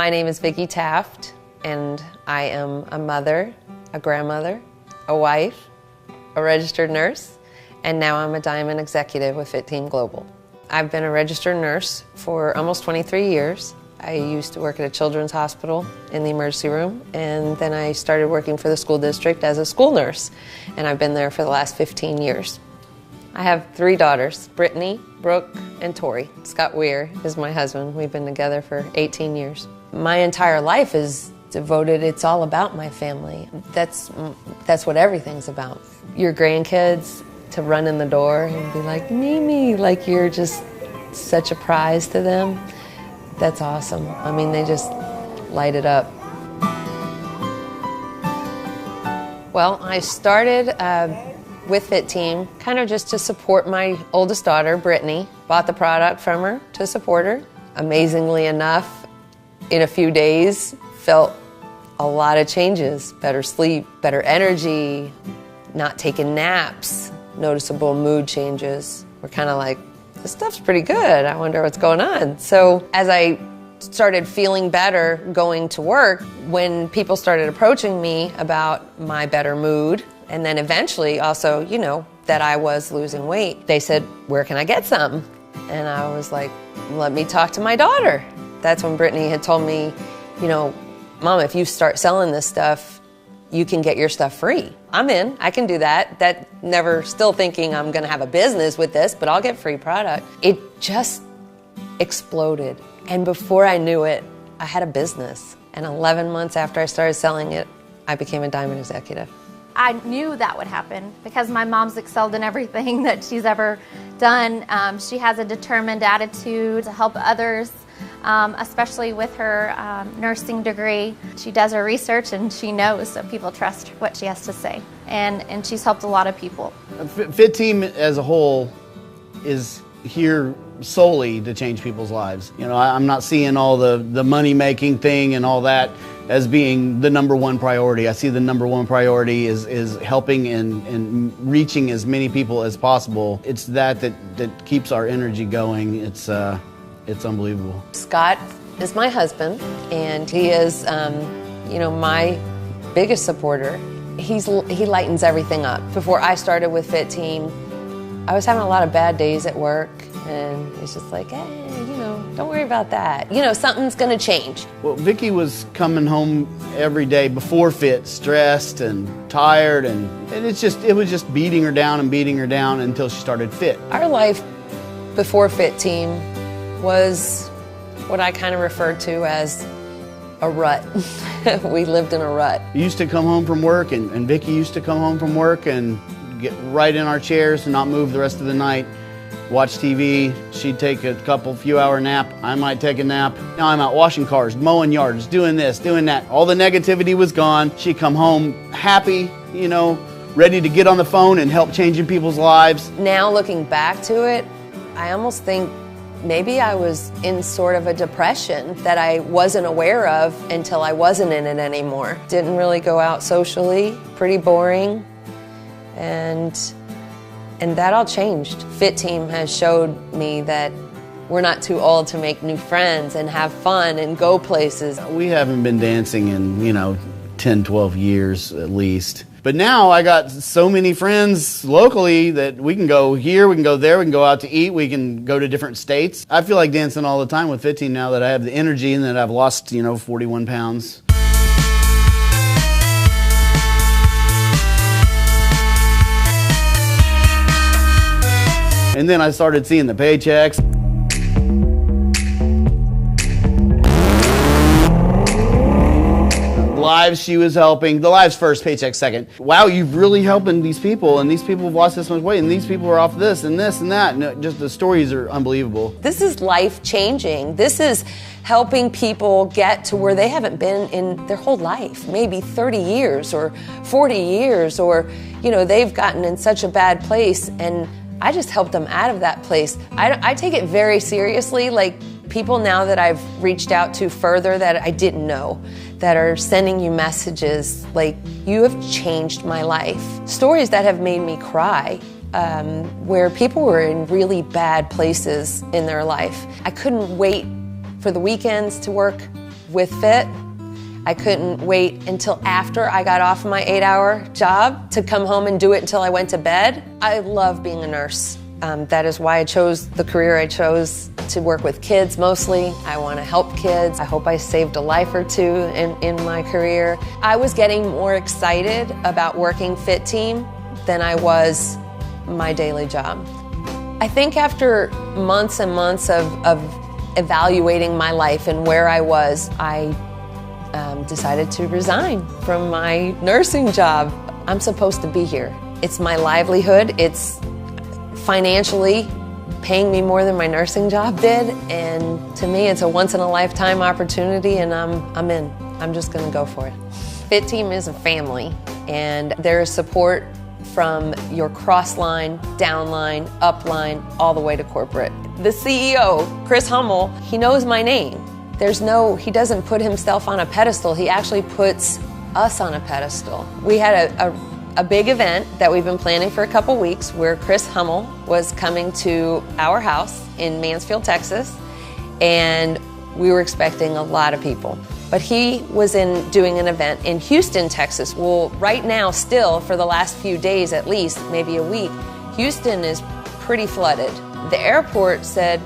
My name is Vicki Taft, and I am a mother, a grandmother, a wife, a registered nurse, and now I'm a Diamond Executive with FITTEAM Global. I've been a registered nurse for almost 23 years. I used to work at a children's hospital in the emergency room, and then I started working for the school district as a school nurse, and I've been there for the last 15 years. I have 3 daughters, Brittany, Brooke, and Tori. Scott Weir is my husband. We've been together for 18 years. My entire life is devoted, it's all about my family. That's what everything's about. Your grandkids, to run in the door and be like, Mimi, like you're just such a prize to them. That's awesome. I mean, they just light it up. Well, I started with FITTEAM kind of just to support my oldest daughter, Brittany. Bought the product from her to support her. Amazingly enough, in a few days, felt a lot of changes. Better sleep, better energy, not taking naps, noticeable mood changes. We're kind of like, this stuff's pretty good. I wonder what's going on. So as I started feeling better going to work, when people started approaching me about my better mood, and then eventually also, you know, that I was losing weight, they said, where can I get some? And I was like, let me talk to my daughter. That's when Brittany had told me, you know, Mom, if you start selling this stuff, you can get your stuff free. I'm in, I can do that. That never still thinking I'm gonna have a business with this, but I'll get free product. It just exploded. And before I knew it, I had a business. And 11 months after I started selling it, I became a Diamond Executive. I knew that would happen because my mom's excelled in everything that she's ever done. She has a determined attitude to help others, especially with her nursing degree. She does her research and she knows that people trust what she has to say. And she's helped a lot of people. FITTEAM as a whole is here solely to change people's lives. You know, I'm not seeing all the money-making thing and all that as being the #1 priority. I see the #1 priority is helping and reaching as many people as possible. It's that keeps our energy going. It's unbelievable. Scott is my husband, and he is, you know, my biggest supporter. He lightens everything up. Before I started with FITTEAM, I was having a lot of bad days at work, and it's just like, hey, you know, don't worry about that. You know, something's gonna change. Well, Vicki was coming home every day before FIT, stressed and tired, and it was just beating her down until she started FIT. Our life before FITTEAM was what I kind of referred to as a rut. We lived in a rut. We used to come home from work, and Vicki used to come home from work and get right in our chairs and not move the rest of the night, watch TV. She'd take a few hour nap. I might take a nap. Now I'm out washing cars, mowing yards, doing this, doing that. All the negativity was gone. She'd come home happy, you know, ready to get on the phone and help changing people's lives. Now looking back to it, I almost think maybe I was in sort of a depression that I wasn't aware of until I wasn't in it anymore. Didn't really go out socially, pretty boring, and that all changed. FITTEAM has showed me that we're not too old to make new friends and have fun and go places. We haven't been dancing in, you know, 10, 12 years at least. But now I got so many friends locally that we can go here, we can go there, we can go out to eat, we can go to different states. I feel like dancing all the time with FITTEAM now that I have the energy and that I've lost, you know, 41 pounds. And then I started seeing the paychecks. Lives she was helping, the lives first, paycheck second. Wow, you're really helping these people, and these people have lost this much weight, and these people are off this and this and that. And just the stories are unbelievable. This is life-changing. This is helping people get to where they haven't been in their whole life, maybe 30 years or 40 years, or, you know, they've gotten in such a bad place, and I just helped them out of that place. I take it very seriously, like people now that I've reached out to further that I didn't know, that are sending you messages like, you have changed my life. Stories that have made me cry, where people were in really bad places in their life. I couldn't wait for the weekends to work with Fit. I couldn't wait until after I got off my 8-hour job to come home and do it until I went to bed. I love being a nurse. That is why I chose the career I chose, to work with kids mostly. I want to help kids. I hope I saved a life or two in my career. I was getting more excited about working FITTEAM than I was my daily job. I think after months and months of evaluating my life and where I was, I decided to resign from my nursing job. I'm supposed to be here. It's my livelihood. It's financially paying me more than my nursing job did, and to me it's a once-in-a-lifetime opportunity, and I'm in. I'm just going to go for it. FITTEAM is a family, and there is support from your cross-line, down-line, up-line, all the way to corporate. The CEO, Chris Hummel, he knows my name. He doesn't put himself on a pedestal, he actually puts us on a pedestal. We had a big event that we've been planning for a couple weeks where Chris Hummel was coming to our house in Mansfield, Texas, and we were expecting a lot of people. But he was doing an event in Houston, Texas. Well, right now, still, for the last few days at least, maybe a week, Houston is pretty flooded. The airport said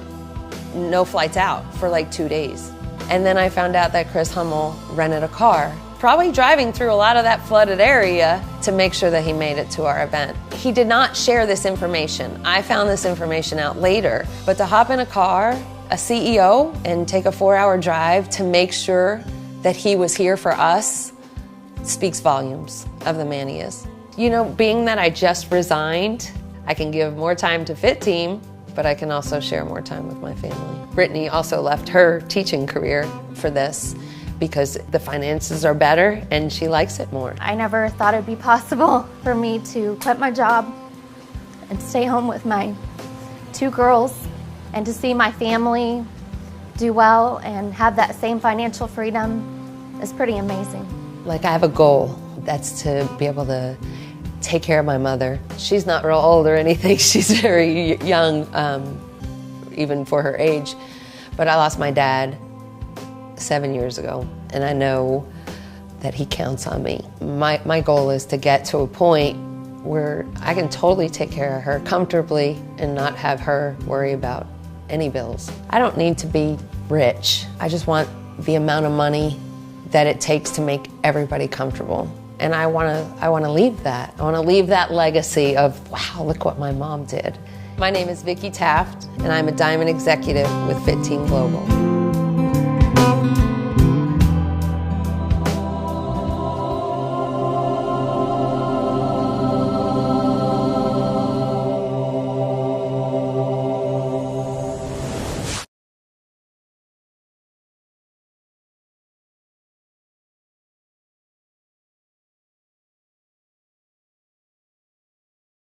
no flights out for like 2 days. And then I found out that Chris Hummel rented a car, probably driving through a lot of that flooded area to make sure that he made it to our event. He did not share this information. I found this information out later. But to hop in a car, a CEO, and take a 4-hour drive to make sure that he was here for us speaks volumes of the man he is. You know, being that I just resigned, I can give more time to FITTEAM, but I can also share more time with my family. Brittany also left her teaching career for this because the finances are better and she likes it more. I never thought it'd be possible for me to quit my job and stay home with my 2 girls and to see my family do well and have that same financial freedom is pretty amazing. Like, I have a goal. That's to be able to take care of my mother. She's not real old or anything. She's very young, even for her age. But I lost my dad 7 years ago, and I know that he counts on me. My goal is to get to a point where I can totally take care of her comfortably and not have her worry about any bills. I don't need to be rich. I just want the amount of money that it takes to make everybody comfortable. And I want to leave that. I want to leave that legacy of, wow, look what my mom did. My name is Vicki Taft, and I'm a Diamond Executive with FITTEAM Global.